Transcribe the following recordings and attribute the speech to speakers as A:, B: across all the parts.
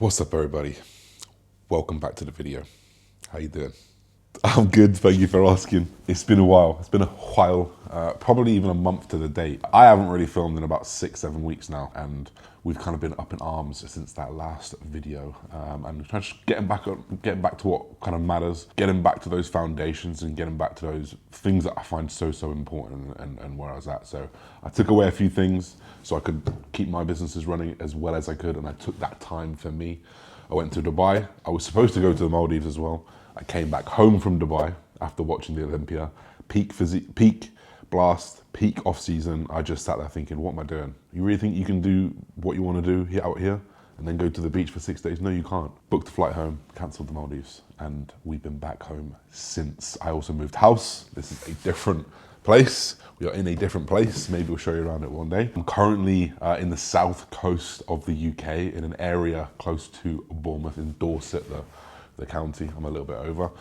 A: What's up, everybody? Welcome back to the video. How you doing? I'm good, thank you for asking. It's been a while. Probably even a month to the date. I haven't really filmed in about 6-7 weeks now, and we've kind of been up in arms since that last video. And just getting back to what kind of matters, getting back to those foundations, and getting back to those things that I find so important and where I was at. So I took away a few things so I could keep my businesses running as well as I could, and I took that time for me. I went to Dubai. I was supposed to go to the Maldives as well. I came back home from Dubai after watching the Olympia. Peak blast, peak off season. I just sat there thinking, what am I doing? You really think you can do what you want to do out here and then go to the beach for 6 days? No, you can't. Booked a flight home, cancelled the Maldives, and we've been back home since. I also moved house. This is a different place. We are in a different place. Maybe we'll show you around it one day. I'm currently in the south coast of the UK in an area close to Bournemouth in Dorset, the county. I'm a little bit over.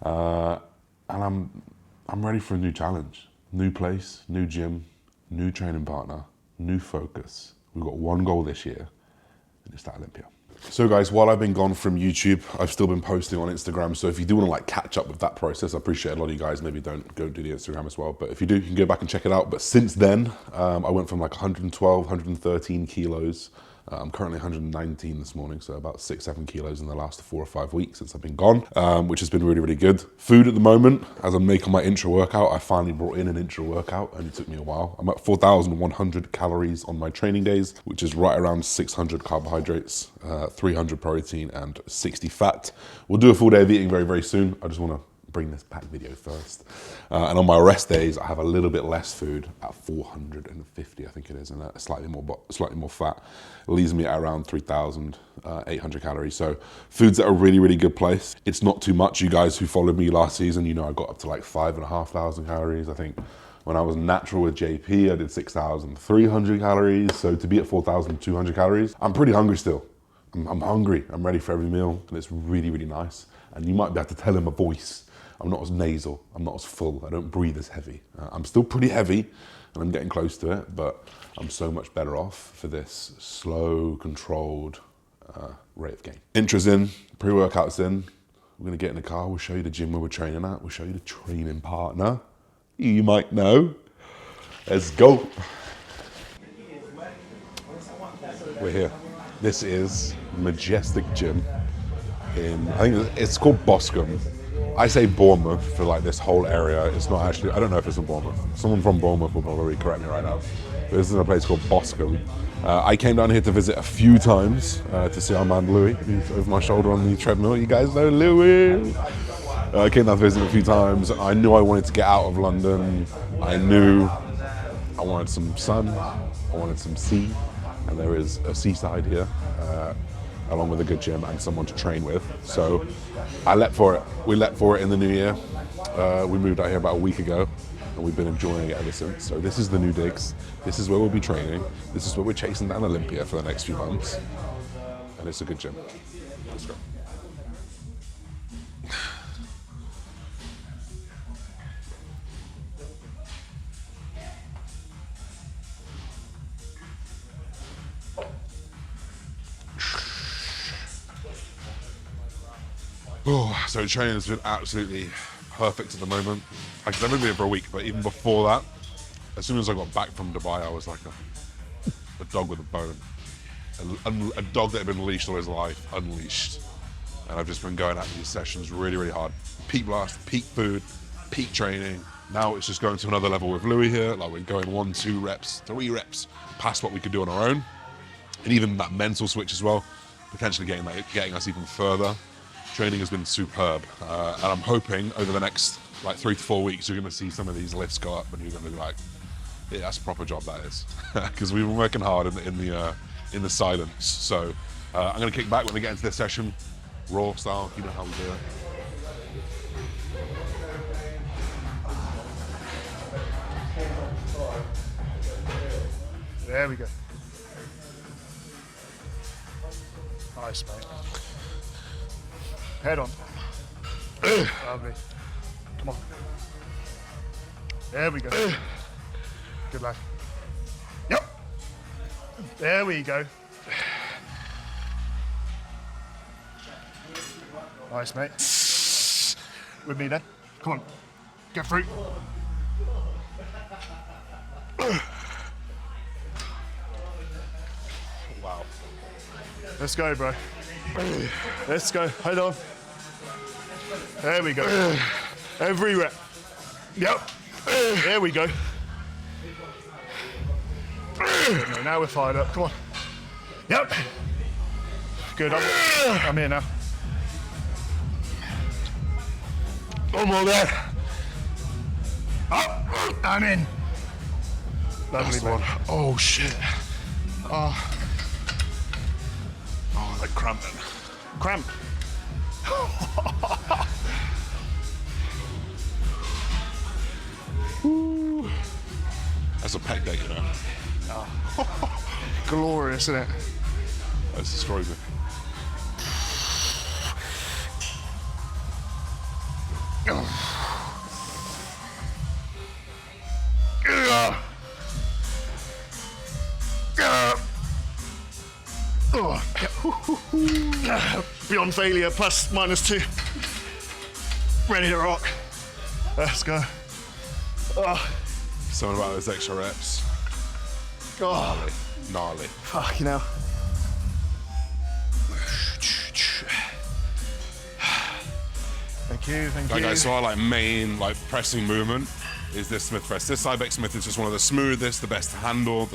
A: And I'm ready for a new challenge. New place, new gym, new training partner, new focus. We've got one goal this year, and it's that Olympia. So guys, while I've been gone from YouTube, I've still been posting on Instagram. So if you do want to like catch up with that process, I appreciate a lot of you guys maybe don't go do the Instagram as well. But if you do, you can go back and check it out. But since then, I went from like 112, 113 kilos. I'm currently 119 this morning, so about 6-7 kilos in the last 4 or 5 weeks since I've been gone, which has been really, really good. Food at the moment, as I'm making my intra workout, I finally brought in an intra workout, and it took me a while. I'm at 4,100 calories on my training days, which is right around 600 carbohydrates, 300 protein, and 60 fat. We'll do a full day of eating very, very soon. I just want to bring this pack video first. And on my rest days, I have a little bit less food at 450, I think it is, and slightly more fat. It leaves me at around 3,800 calories. So food's at a really, really good place. It's not too much. You guys who followed me last season, you know I got up to like 5,500 calories. I think when I was natural with JP, I did 6,300 calories. So to be at 4,200 calories, I'm pretty hungry still. I'm hungry. I'm ready for every meal, and it's really, really nice. And you might be able to tell in my voice, I'm not as nasal, I'm not as full, I don't breathe as heavy. I'm still pretty heavy, and I'm getting close to it, but I'm so much better off for this slow, controlled rate of gain. Intra's in, pre-workout's in. We're gonna get in the car, we'll show you the gym where we're training at, we'll show you the training partner. You might know. Let's go. We're here. This is Majestic Gym I think it's called Boscombe. I say Bournemouth for like this whole area. It's not actually, I don't know if it's in Bournemouth. Someone from Bournemouth will probably correct me right now. But this is a place called Boscombe. I came down here to visit a few times to see our man Louis, who's over my shoulder on the treadmill. You guys know Louis. I came down to visit a few times. I knew I wanted to get out of London. I knew I wanted some sun, I wanted some sea, and there is a seaside here. Along with a good gym and someone to train with. So I leapt for it. We leapt for it in the new year. We moved out here about a week ago, and we've been enjoying it ever since. So this is the new digs. This is where we'll be training. This is where we're chasing down Olympia for the next few months. And it's a good gym. Let's go. Oh, so training has been absolutely perfect at the moment. I've only been here for a week, but even before that, as soon as I got back from Dubai, I was like a dog with a bone. A dog that had been leashed all his life, unleashed. And I've just been going at these sessions really, really hard. Peak blast, peak food, peak training. Now it's just going to another level with Louis here. Like we're going 1, 2 reps, 3 reps past what we could do on our own. And even that mental switch as well, potentially getting us even further. Training has been superb, and I'm hoping over the next like 3 to 4 weeks you're going to see some of these lifts go up, and you're going to be like, "Yeah, that's a proper job, that is," because we've been working hard in the silence. So I'm going to kick back when we get into this session, raw style. You know how we do it.
B: There we go. Nice, mate. Head on. Lovely. Come on. There we go. Good lad. Yep. There we go. Nice, mate. With me then. Come on. Get through.
A: Wow.
B: Let's go, bro. Let's go. Hold on. There we go. Every rep. Yep. There we go. Now we're fired up. Come on. Yep. Good. I'm here now. One more there. Up and in. Lovely one.
A: Oh shit. Oh, like cramping.
B: Cramp.
A: That's a pec day, you know.
B: Glorious, isn't it?
A: That's destroyed me.
B: Beyond failure, plus minus 2. Ready to rock. Let's go.
A: Something about those extra reps.
B: Oh,
A: Gnarly.
B: fucking hell. Thank you, thank
A: Like
B: you.
A: I saw, like main pressing movement is this Smith press. This Cybex Smith is just one of the smoothest, the best to handle,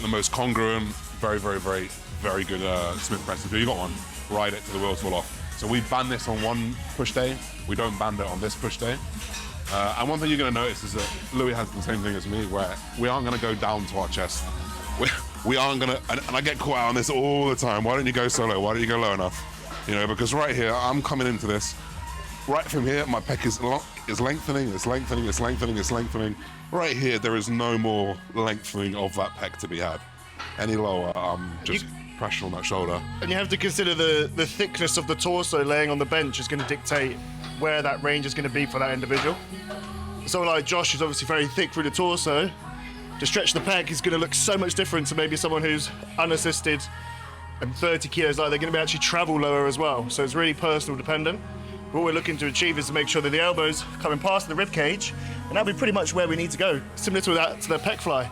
A: the most congruent, very, very, very, very good Smith presses. If you got one, ride it till the wheels fall off. So we ban this on one push day. We don't ban it on this push day. And one thing you're going to notice is that Louis has the same thing as me, where we aren't going to go down to our chest. We aren't going to, and I get caught out on this all the time. Why don't you go so low? Why don't you go low enough? You know, because right here, I'm coming into this. Right from here, my pec is lengthening, it's lengthening, it's lengthening, it's lengthening. Right here, there is no more lengthening of that pec to be had. Any lower, just pressure on that shoulder.
B: And you have to consider the thickness of the torso laying on the bench is going to dictate where that range is going to be for that individual. Someone like Josh is obviously very thick through the torso. To stretch the pec is going to look so much different to maybe someone who's unassisted and 30 kilos, like they're going to be actually travel lower as well. So it's really personal dependent. What we're looking to achieve is to make sure that the elbows coming past the rib cage, and that'll be pretty much where we need to go. Similar to that, to the pec fly.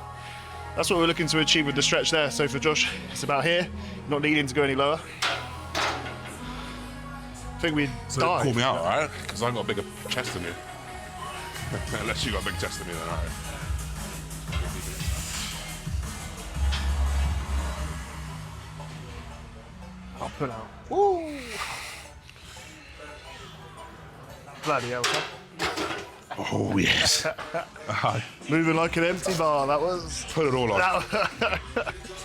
B: That's what we're looking to achieve with the stretch there. So for Josh, it's about here, not needing to go any lower. I think we'd die.
A: Call me out, alright? Because I've got a bigger chest than you. Unless you got a big chest than me, then alright.
B: I'll pull out. Woo! Bloody hell, son.
A: Oh, yes.
B: Moving like an empty bar, that was.
A: Put it all on.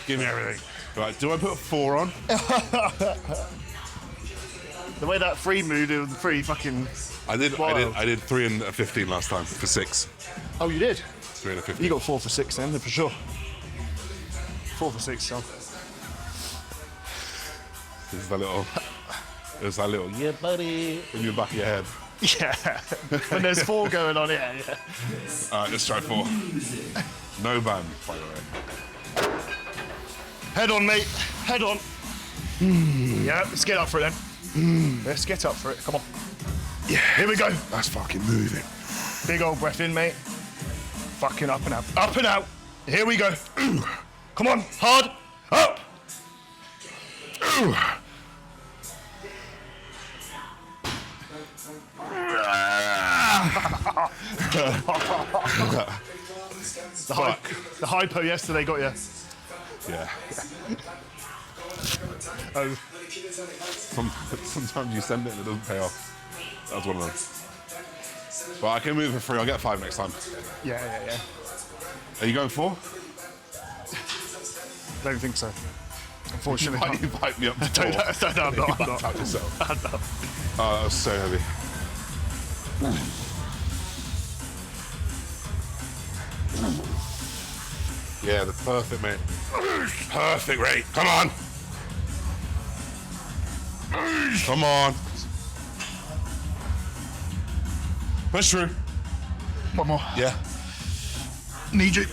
A: Give me everything. Right, do I put 4 on?
B: The way that free moved, it was pretty fucking.
A: I did 3 and a 15 last time for 6.
B: Oh, you did?
A: 3 and a 15.
B: You got 4 for 6 then, for sure. 4 for 6, son.
A: This is that little. It's that little. Yeah, buddy. In the back of your head.
B: Yeah. When there's 4 going on, yeah.
A: Alright, let's try 4. No ban, by the way.
B: Head on, mate. Head on. Yeah, let's get up for it then. Let's get up for it. Come on.
A: Yeah.
B: Here we go.
A: That's fucking moving.
B: Big old breath in, mate. Fucking up and out. Up and out. Here we go. Come on. Hard. Up. The hypo yesterday got you.
A: Yeah.
B: Oh.
A: Sometimes you send it and it doesn't pay off. That's one of them. But I can move for 3. I'll get 5 next time.
B: Yeah.
A: Are you going 4?
B: Don't think so. Unfortunately,
A: Why you pipe me up to 4?
B: I'm not.
A: Out yourself.
B: I'm not.
A: Oh, that was so heavy. Yeah, the perfect, mate. Perfect rate. Come on. Come on. Push through.
B: One more.
A: Yeah.
B: Need you.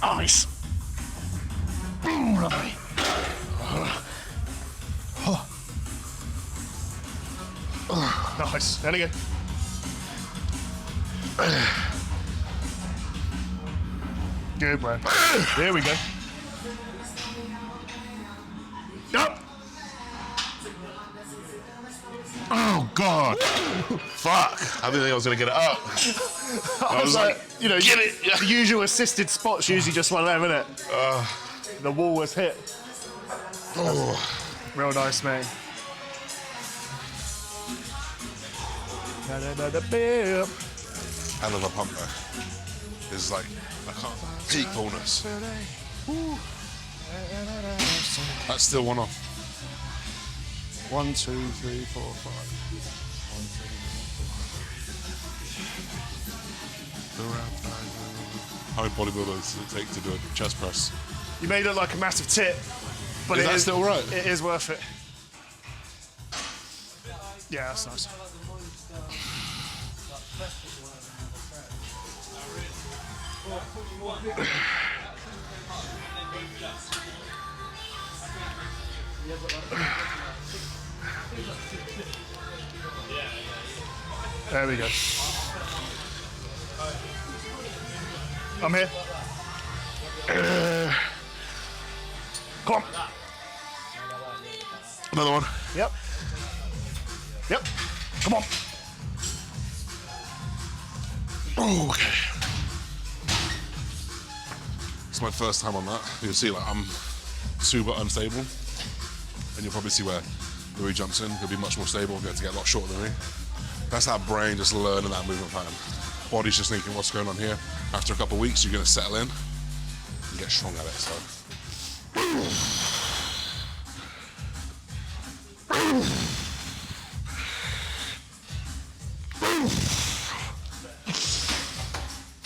B: Nice. Lovely. Nice. And again. Good, bro. There we go. Up.
A: Oh God! Fuck! I didn't think I was gonna get it up.
B: I was like, you know,
A: get it.
B: the usual assisted spots usually just one of them, innit? The wall was hit.
A: Oh.
B: Real nice, mate.
A: Hell of a pump though. It's like, I can't. Peak fullness. That's still one off.
B: 1, 2, 3, 4, 5.
A: How many bodybuilders does it take to do a chest press?
B: You made it look like a massive tip, but
A: Is
B: it
A: that
B: is
A: still right?
B: It is worth it. Yeah, that's nice. There we go. I'm here. Come on.
A: Another one.
B: Yep. Yep. Come on.
A: Oh, okay. It's my first time on that. You'll see, like, I'm super unstable, and you'll probably see where Louis jumps in. He'll be much more stable. He'll be able to get a lot shorter than me. That's that brain just learning that movement pattern. Body's just thinking, what's going on here? After a couple of weeks, you're going to settle in and get strong at it. So.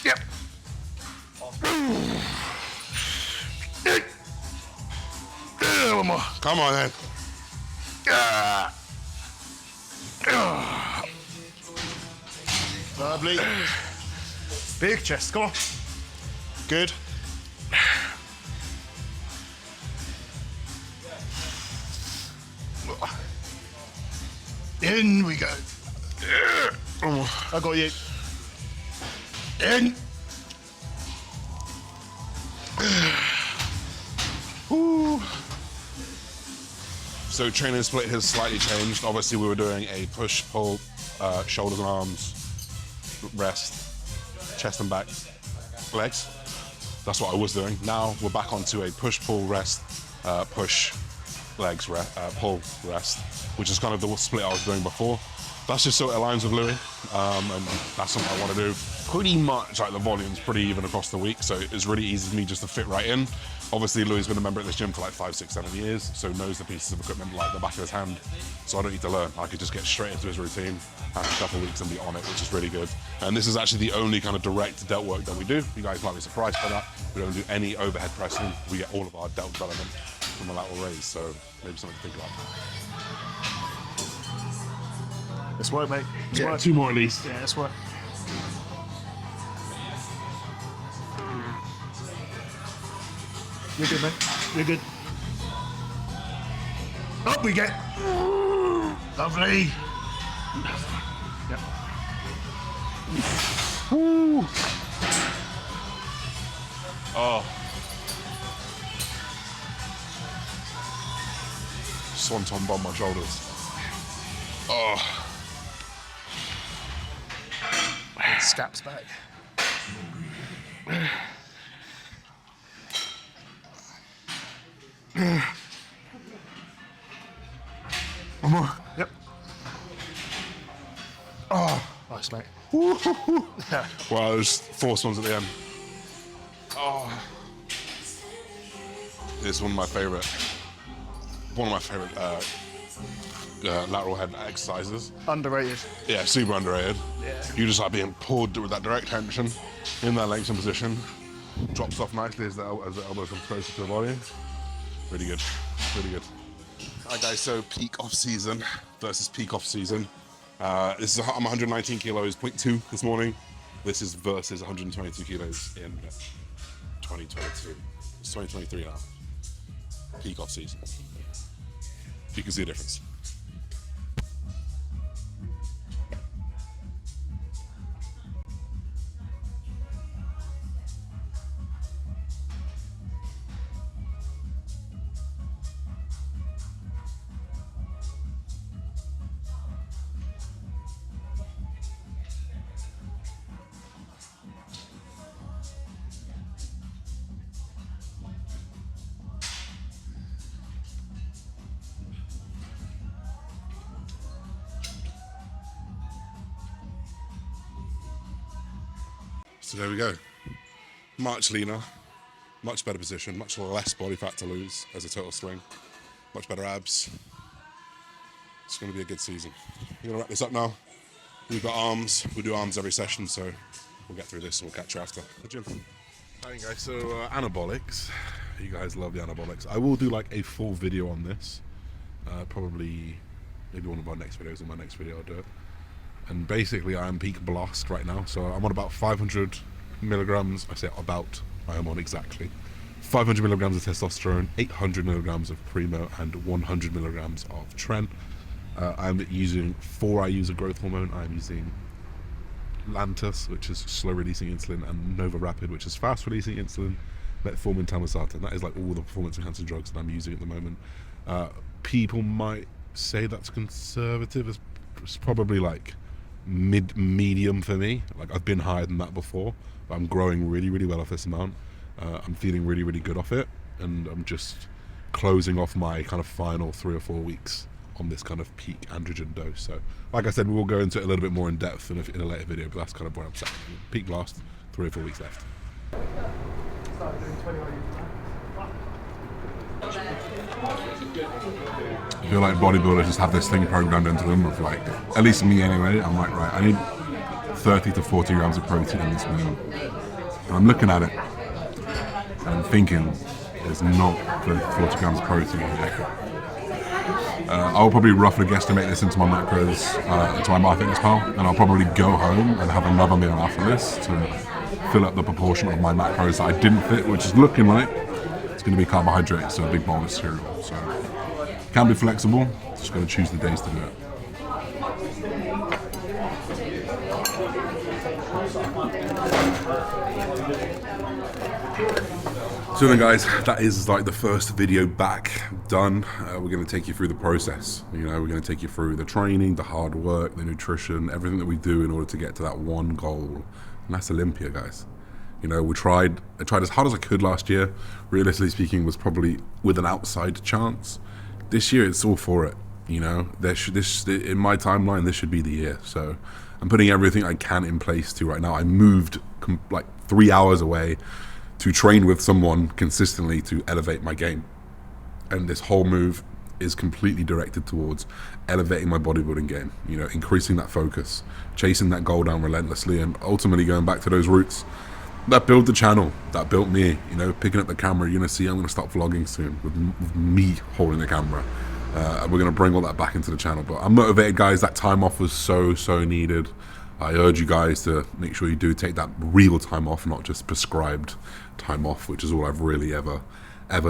B: Yep. One more.
A: Come on, then.
B: Lovely. Big chest, come on. Good. In we go. I got you. In.
A: Woo. So training split has slightly changed. Obviously, we were doing a push, pull, shoulders and arms, rest, chest and back, legs. That's what I was doing. Now we're back onto a push, pull, rest, push, legs, pull, rest, which is kind of the split I was doing before. That's just so it aligns with Louis, and that's something I want to do. Pretty much like the volume's pretty even across the week, so it's really easy for me just to fit right in. Obviously, Louis has been a member at this gym for like 5, 6, 7 years, so knows the pieces of equipment like the back of his hand. So I don't need to learn. I could just get straight into his routine, have a couple of weeks and be on it, which is really good. And this is actually the only kind of direct delt work that we do. You guys might be surprised by that. We don't do any overhead pressing. We get all of our delt development from a lateral raise, so maybe something to think about.
B: Let's work, mate. Let's work.
A: 2 more at least.
B: Yeah, let's work. You're good, mate. You're good. Up we get. Lovely. Yep.
A: Woo. Oh. Swanton bomb my shoulders. Oh.
B: Scaps back.
A: One more.
B: Yep. Oh, nice, mate. Yeah.
A: Wow, there's 4 swans at the end. Oh. It's one of my favorite lateral head exercises.
B: Underrated.
A: Yeah, super underrated.
B: Yeah.
A: You just like being pulled with that direct tension in that lengthened position. Drops off nicely as the elbow comes closer to the body. Really good, really good. Alright guys, so peak off season versus peak off season. I'm 119 kilos, 0.2 this morning. This is versus 122 kilos in 2022. It's 2023 now. Peak off season. You can see the difference. So there we go. Much leaner, much better position, much less body fat to lose as a total swing, much better abs. It's going to be a good season. We're going to wrap this up now. We've got arms. We do arms every session, so we'll get through this and we'll catch you after the gym. Alright guys, so anabolics. You guys love the anabolics. I will do like a full video on this. Probably, maybe one of my next videos. In my next video I'll do it. And basically I am peak blast right now. So I'm on about 500 milligrams. I say about, I am on exactly 500 milligrams of testosterone, 800 milligrams of Primo, and 100 milligrams of Tren. I'm using 4IUs of growth hormone. I'm using Lantus, which is slow releasing insulin, and Nova Rapid, which is fast releasing insulin, metformin, tamoxifen. That is like all the performance enhancing drugs that I'm using at the moment. People might say that's conservative. It's probably like medium for me. Like I've been higher than that before, but I'm growing really, really well off this amount. I'm feeling really, really good off it, and I'm just closing off my kind of final 3 or 4 weeks on this kind of peak androgen dose. So like I said, we will go into it a little bit more in depth in a later video, but that's kind of where I'm at. Peak blast, 3 or 4 weeks left. I feel like bodybuilders just have this thing programmed into them of like, at least me anyway, I'm like, right, I need 30 to 40 grams of protein in this meal. And I'm looking at it and I'm thinking there's not 30 to 40 grams of protein in it. I'll probably roughly guesstimate this into my macros, to my MyFitnessPal, and I'll probably go home and have another meal after this to fill up the proportion of my macros that I didn't fit, which is looking like it's going to be carbohydrates, so a big bowl of cereal. So can be flexible, just got to choose the days to do it. So then guys, that is like the first video back done. We're going to take you through the process. You know, we're going to take you through the training, the hard work, the nutrition, everything that we do in order to get to that one goal. And that's Olympia, guys. You know, I tried as hard as I could last year. Realistically speaking, was probably with an outside chance. This year, it's all for it. You know, in my timeline, this should be the year. So I'm putting everything I can in place to right now. I moved like 3 hours away to train with someone consistently to elevate my game. And this whole move is completely directed towards elevating my bodybuilding game, you know, increasing that focus, chasing that goal down relentlessly, and ultimately going back to those roots that built the channel, that built me, you know, picking up the camera. You're gonna see I'm gonna start vlogging soon with me holding the camera. And we're gonna bring all that back into the channel. But I'm motivated, guys. That time off was so needed. I urge you guys to make sure you do take that real time off, not just prescribed time off, which is all I've really ever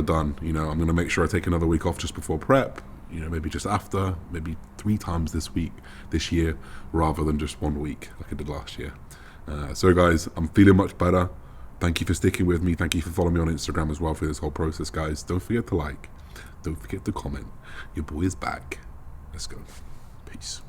A: done. You know, I'm going to make sure I take another week off just before prep, you know, maybe just after, maybe 3 times this year, rather than just 1 week like I did last year. So guys, I'm feeling much better. Thank you for sticking with me. Thank you for following me on Instagram as well for this whole process, guys. Don't forget to like, don't forget to comment. Your boy is back. Let's go. Peace.